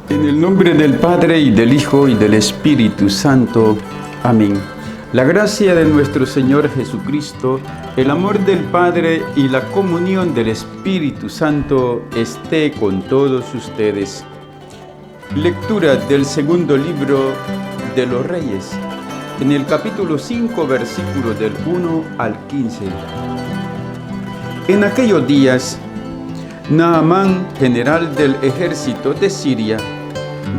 En el nombre del Padre, y del Hijo, y del Espíritu Santo. Amén. La gracia de nuestro Señor Jesucristo, el amor del Padre y la comunión del Espíritu Santo esté con todos ustedes. Lectura del segundo libro de los Reyes, en el capítulo 5, versículos del 1 al 15. En aquellos días, Naamán, general del ejército de Siria,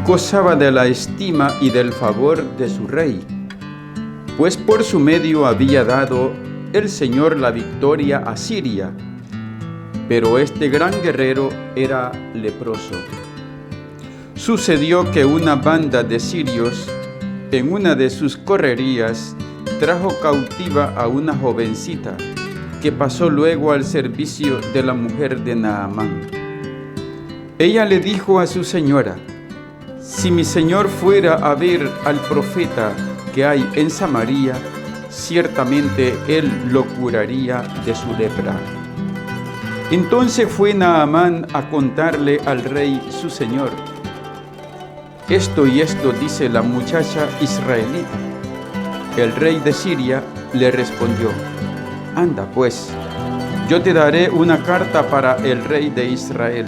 gozaba de la estima y del favor de su rey, pues por su medio había dado el Señor la victoria a Siria, pero este gran guerrero era leproso. Sucedió que una banda de sirios, en una de sus correrías, trajo cautiva a una jovencita, que pasó luego al servicio de la mujer de Naamán. Ella le dijo a su señora: «Si mi señor fuera a ver al profeta que hay en Samaria, ciertamente él lo curaría de su lepra». Entonces fue Naamán a contarle al rey su señor: «Esto y esto dice la muchacha israelita». El rey de Siria le respondió: «Anda pues, yo te daré una carta para el rey de Israel».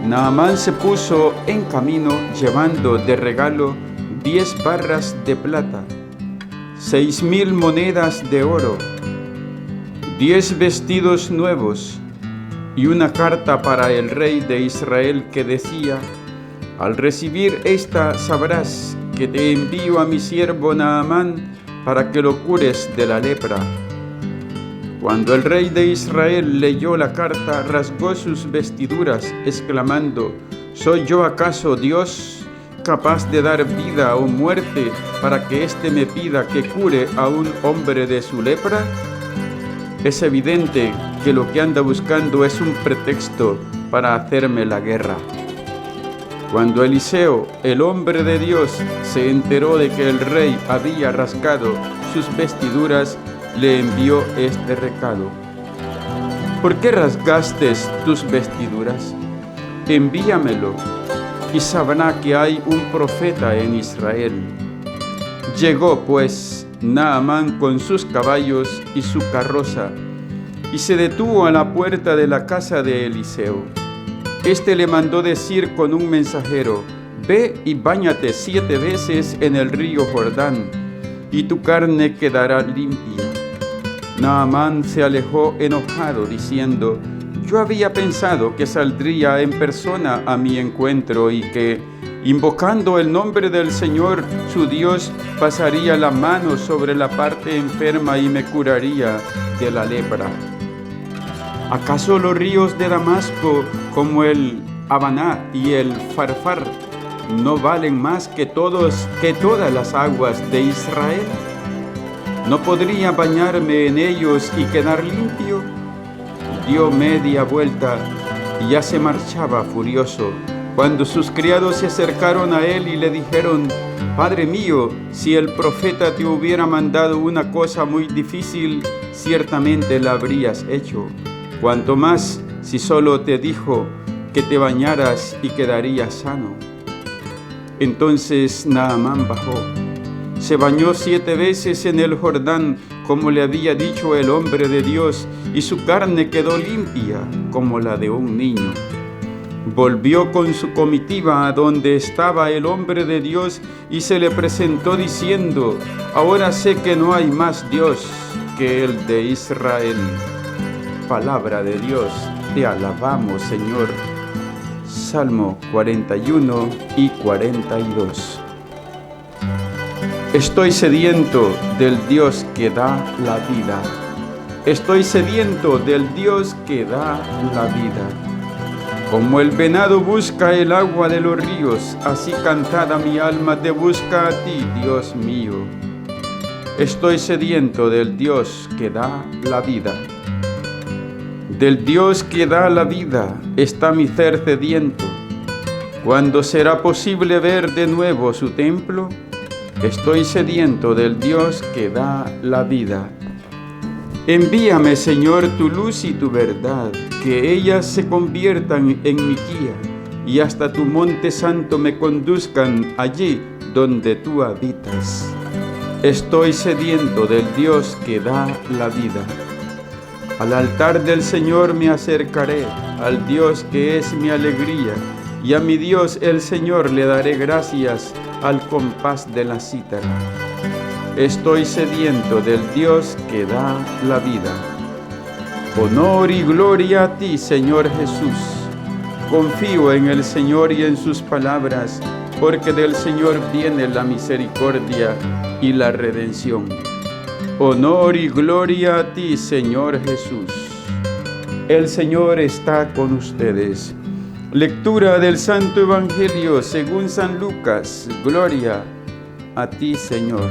Naamán se puso en camino llevando de regalo 10 barras de plata, 6,000 monedas de oro, 10 vestidos nuevos y una carta para el rey de Israel que decía: «Al recibir esta sabrás que te envío a mi siervo Naamán para que lo cures de la lepra». Cuando el rey de Israel leyó la carta, rasgó sus vestiduras, exclamando: «¿Soy yo acaso Dios, capaz de dar vida o muerte para que éste me pida que cure a un hombre de su lepra?» Es evidente que lo que anda buscando es un pretexto para hacerme la guerra. Cuando Eliseo, el hombre de Dios, se enteró de que el rey había rasgado sus vestiduras, le envió este recado: «¿Por qué rasgaste tus vestiduras? Envíamelo, y sabrá que hay un profeta en Israel». Llegó pues Naamán con sus caballos y su carroza, y se detuvo a la puerta de la casa de Eliseo. Este le mandó decir con un mensajero: «Ve y báñate 7 veces en el río Jordán, y tu carne quedará limpia». Naamán se alejó enojado, diciendo: «Yo había pensado que saldría en persona a mi encuentro y que, invocando el nombre del Señor, su Dios, pasaría la mano sobre la parte enferma y me curaría de la lepra. ¿Acaso los ríos de Damasco, como el Habaná y el Farfar, no valen más que todas las aguas de Israel? ¿No podría bañarme en ellos y quedar limpio?». Dio media vuelta y ya se marchaba furioso, cuando sus criados se acercaron a él y le dijeron: «Padre mío, si el profeta te hubiera mandado una cosa muy difícil, ciertamente la habrías hecho. Cuanto más si solo te dijo que te bañaras y quedarías sano». Entonces Naamán bajó, se bañó 7 veces en el Jordán, como le había dicho el hombre de Dios, y su carne quedó limpia como la de un niño. Volvió con su comitiva a donde estaba el hombre de Dios y se le presentó diciendo: «Ahora sé que no hay más Dios que el de Israel». Palabra de Dios, te alabamos, Señor. Salmo 41 y 42. Estoy sediento del Dios que da la vida. Estoy sediento del Dios que da la vida. Como el venado busca el agua de los ríos, así cantada mi alma te busca a ti, Dios mío. Estoy sediento del Dios que da la vida. Del Dios que da la vida está mi ser sediento. ¿Cuándo será posible ver de nuevo su templo? Estoy sediento del Dios que da la vida. Envíame, Señor, tu luz y tu verdad, que ellas se conviertan en mi guía y hasta tu monte santo me conduzcan allí donde tú habitas. Estoy sediento del Dios que da la vida. Al altar del Señor me acercaré, al Dios que es mi alegría, y a mi Dios el Señor le daré gracias al compás de la cítara. Estoy sediento del Dios que da la vida. Honor y gloria a ti, Señor Jesús. Confío en el Señor y en sus palabras, porque del Señor viene la misericordia y la redención. Honor y gloria a ti, Señor Jesús. El Señor está con ustedes. Lectura del Santo Evangelio según San Lucas. Gloria a ti, Señor.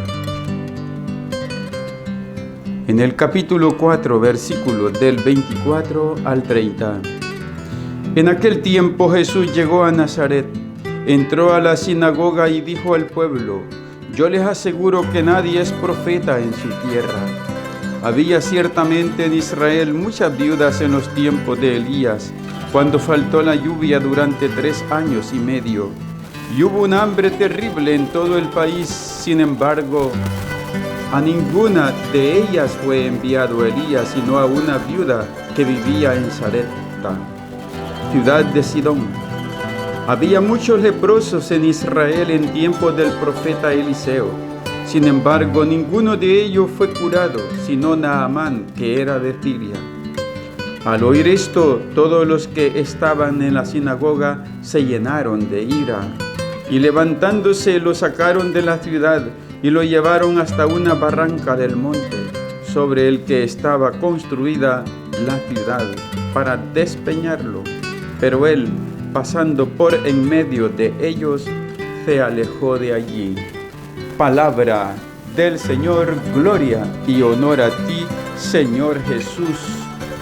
En el capítulo 4, versículos del 24 al 30. En aquel tiempo Jesús llegó a Nazaret, entró a la sinagoga y dijo al pueblo: yo les aseguro que nadie es profeta en su tierra. Había ciertamente en Israel muchas viudas en los tiempos de Elías, cuando faltó la lluvia durante 3 años y medio, y hubo un hambre terrible en todo el país. Sin embargo, a ninguna de ellas fue enviado Elías, sino a una viuda que vivía en Sarepta, ciudad de Sidón. Había muchos leprosos en Israel en tiempos del profeta Eliseo. Sin embargo, ninguno de ellos fue curado, sino Naamán, que era de Siria. Al oír esto, todos los que estaban en la sinagoga se llenaron de ira, y levantándose lo sacaron de la ciudad y lo llevaron hasta una barranca del monte, sobre el que estaba construida la ciudad, para despeñarlo. Pero él, pasando por en medio de ellos, se alejó de allí. Palabra del Señor. Gloria y honor a ti, Señor Jesús.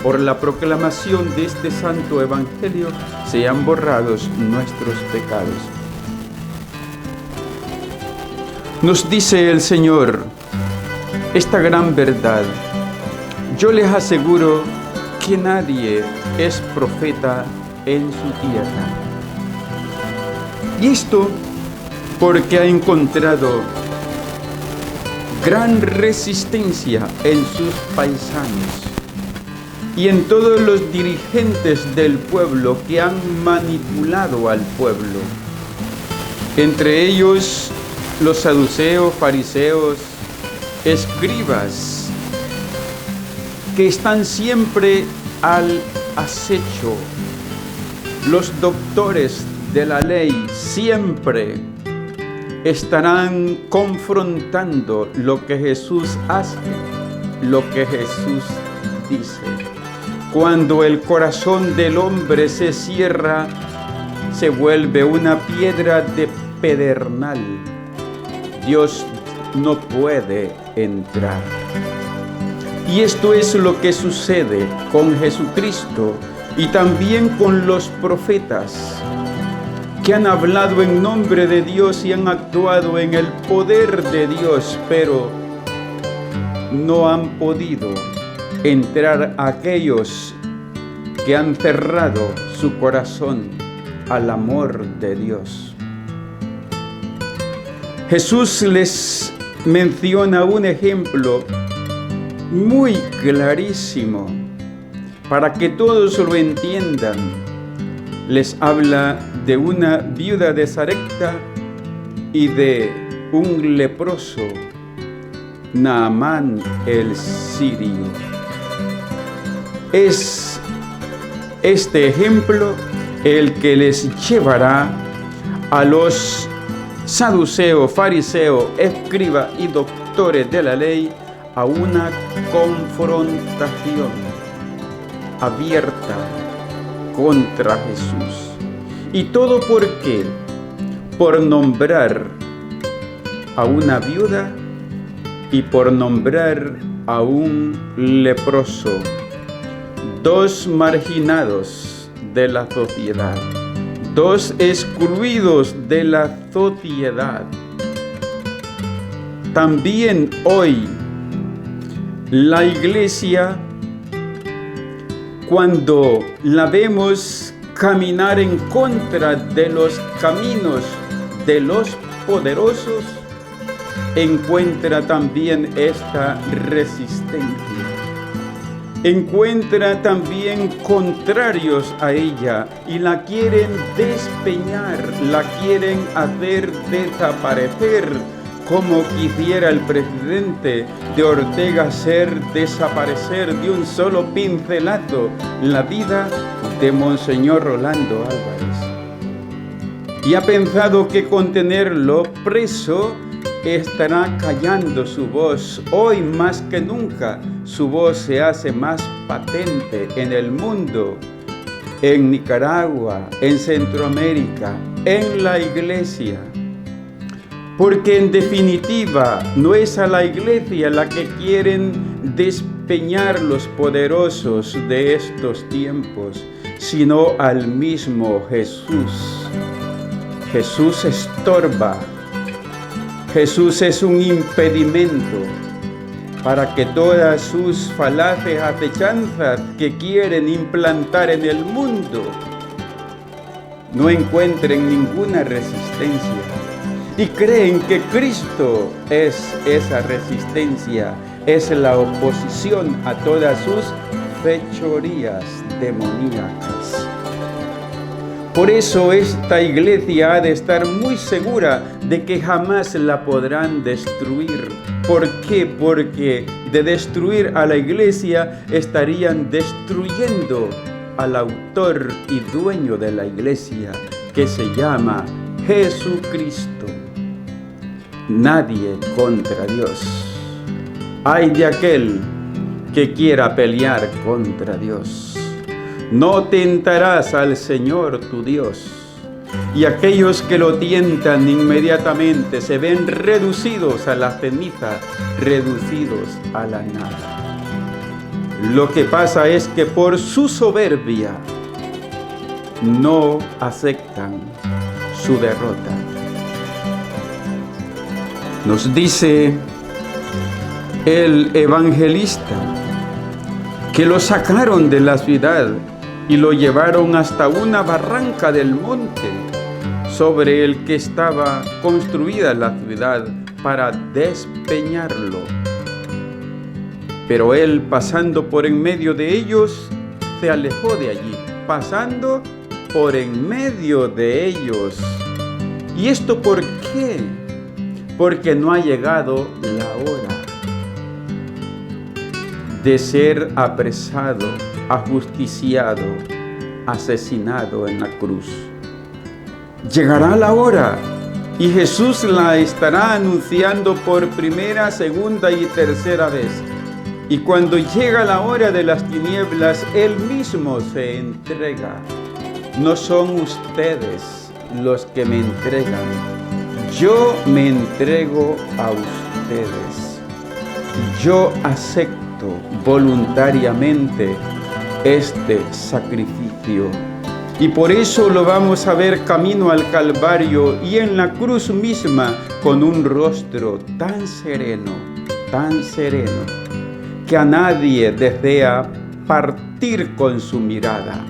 Por la proclamación de este santo evangelio sean borrados nuestros pecados. Nos dice el Señor esta gran verdad: yo les aseguro que nadie es profeta en su tierra. Y esto porque ha encontrado gran resistencia en sus paisanos y en todos los dirigentes del pueblo que han manipulado al pueblo. Entre ellos los saduceos, fariseos, escribas, que están siempre al acecho. Los doctores de la ley siempre estarán confrontando lo que Jesús hace, lo que Jesús dice. Cuando el corazón del hombre se cierra, se vuelve una piedra de pedernal. Dios no puede entrar. Y esto es lo que sucede con Jesucristo y también con los profetas, que han hablado en nombre de Dios y han actuado en el poder de Dios, pero no han podido entrar aquellos que han cerrado su corazón al amor de Dios. Jesús les menciona un ejemplo muy clarísimo para que todos lo entiendan. Les habla de una viuda de Sarepta y de un leproso, Naamán el sirio. Es este ejemplo el que les llevará a los saduceos, fariseos, escribas y doctores de la ley a una confrontación abierta contra Jesús. ¿Y todo por qué? Por nombrar a una viuda y por nombrar a un leproso, dos marginados de la sociedad, dos excluidos de la sociedad. También hoy la iglesia, cuando la vemos caminar en contra de los caminos de los poderosos, encuentra también esta resistencia. Encuentra también contrarios a ella y la quieren despeñar, la quieren hacer desaparecer, como quisiera el presidente de Ortega hacer desaparecer de un solo pincelazo la vida de Monseñor Rolando Álvarez. Y ha pensado que con tenerlo preso estará callando su voz. Hoy más que nunca su voz se hace más patente en el mundo, en Nicaragua, en Centroamérica, en la iglesia. Porque en definitiva no es a la iglesia la que quieren despeñar los poderosos de estos tiempos, sino al mismo Jesús. Jesús estorba. Jesús es un impedimento para que todas sus falaces acechanzas que quieren implantar en el mundo no encuentren ninguna resistencia y creen que Cristo es esa resistencia, es la oposición a todas sus fechorías demoníacas. Por eso esta iglesia ha de estar muy segura de que jamás la podrán destruir. ¿Por qué? Porque de destruir a la iglesia estarían destruyendo al autor y dueño de la iglesia, que se llama Jesucristo. Nadie contra Dios. Ay de aquel que quiera pelear contra Dios. No tentarás al Señor tu Dios. Y aquellos que lo tientan inmediatamente se ven reducidos a la ceniza, reducidos a la nada. Lo que pasa es que por su soberbia no aceptan su derrota. Nos dice el evangelista que lo sacaron de la ciudad y lo llevaron hasta una barranca del monte sobre el que estaba construida la ciudad para despeñarlo. Pero él, pasando por en medio de ellos, se alejó de allí, pasando por en medio de ellos. ¿Y esto por qué? Porque no ha llegado la hora de ser apresado, ajusticiado, asesinado en la cruz. Llegará la hora y Jesús la estará anunciando por primera, segunda y tercera vez. Y cuando llega la hora de las tinieblas, Él mismo se entrega. No son ustedes los que me entregan, yo me entrego a ustedes. Yo acepto voluntariamente este sacrificio. Y por eso lo vamos a ver camino al Calvario y en la cruz misma con un rostro tan sereno, que a nadie desea partir con su mirada.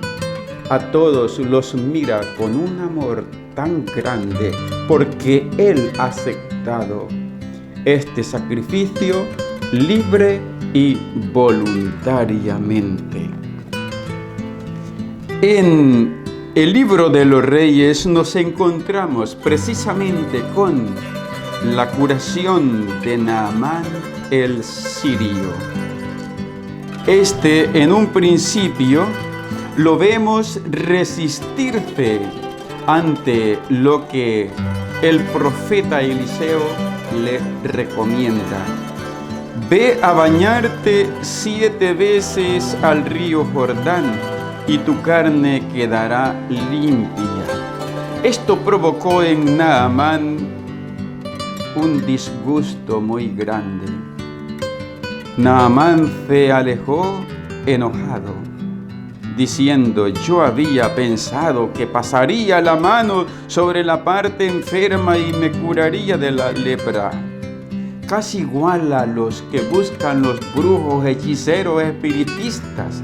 A todos los mira con un amor tan grande porque Él ha aceptado este sacrificio libre y voluntariamente. En el libro de los Reyes nos encontramos precisamente con la curación de Naamán el sirio. En un principio lo vemos resistirse ante lo que el profeta Eliseo le recomienda. Ve a bañarte 7 veces al río Jordán y tu carne quedará limpia. Esto provocó en Naamán un disgusto muy grande. Naamán se alejó enojado, diciendo: yo había pensado que pasaría la mano sobre la parte enferma y me curaría de la lepra. Casi igual a los que buscan los brujos, hechiceros, espiritistas.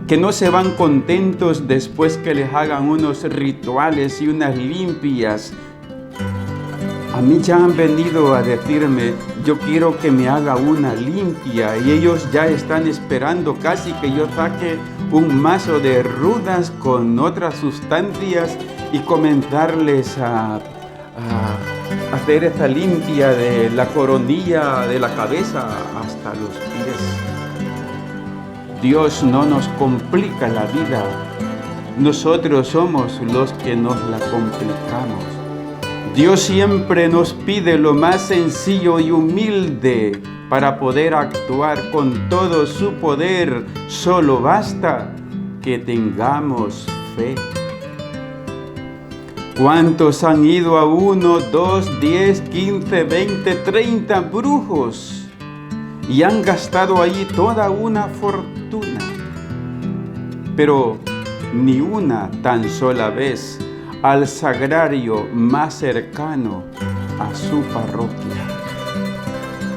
que no se van contentos después que les hagan unos rituales y unas limpias. A mí ya han venido a decirme, yo quiero que me haga una limpia, y ellos ya están esperando casi que yo saque un mazo de rudas con otras sustancias y comenzarles a hacer esa limpia de la coronilla de la cabeza hasta los pies. Dios no nos complica la vida, nosotros somos los que nos la complicamos. Dios siempre nos pide lo más sencillo y humilde para poder actuar con todo su poder. Solo basta que tengamos fe. ¿Cuántos han ido a 1, 2, 10, 15, 20, 30 brujos y han gastado ahí toda una fortuna? Pero ni una tan sola vez al sagrario más cercano a su parroquia.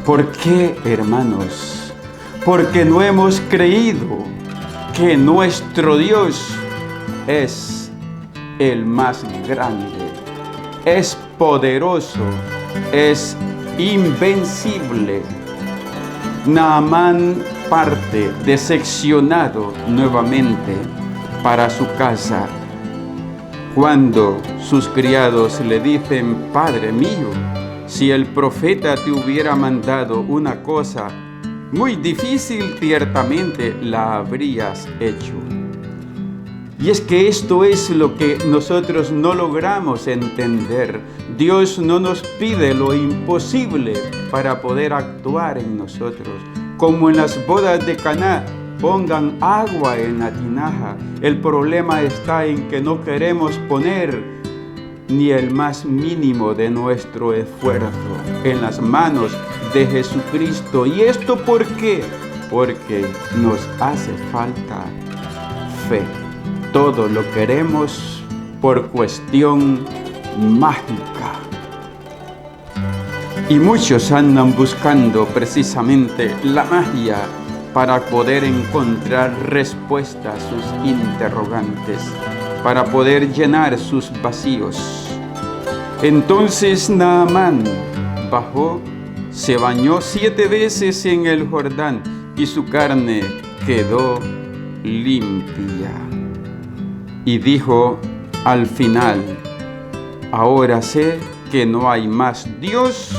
¿Por qué, hermanos? Porque no hemos creído que nuestro Dios es el más grande, es poderoso, es invencible. Naamán parte decepcionado nuevamente para su casa, cuando sus criados le dicen: Padre mío, si el profeta te hubiera mandado una cosa muy difícil, ciertamente la habrías hecho. Y es que esto es lo que nosotros no logramos entender. Dios no nos pide lo imposible para poder actuar en nosotros. Como en las bodas de Caná, pongan agua en la tinaja. El problema está en que no queremos poner ni el más mínimo de nuestro esfuerzo en las manos de Jesucristo. ¿Y esto por qué? Porque nos hace falta fe. Todo lo queremos por cuestión mágica. Y muchos andan buscando precisamente la magia para poder encontrar respuestas a sus interrogantes, para poder llenar sus vacíos. Entonces Naamán bajó, se bañó 7 veces en el Jordán y su carne quedó limpia. Y dijo al final: ahora sé que no hay más Dios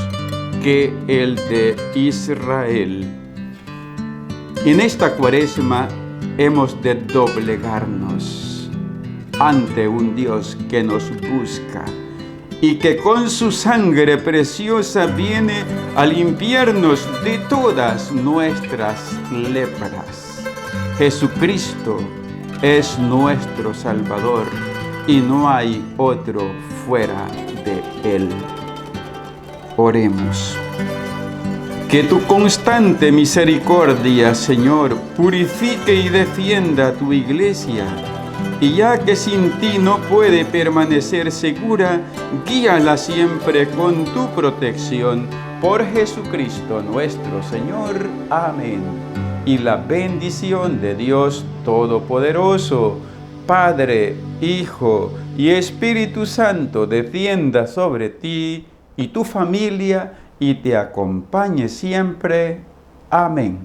que el de Israel. En esta Cuaresma hemos de doblegarnos ante un Dios que nos busca y que con su sangre preciosa viene a limpiarnos de todas nuestras lepras. Jesucristo es nuestro Salvador y no hay otro fuera de Él. Oremos. Que tu constante misericordia, Señor, purifique y defienda a tu iglesia, y ya que sin ti no puede permanecer segura, guíala siempre con tu protección. Por Jesucristo nuestro Señor. Amén. Y la bendición de Dios Todopoderoso, Padre, Hijo y Espíritu Santo, descienda sobre ti y tu familia y te acompañe siempre. Amén.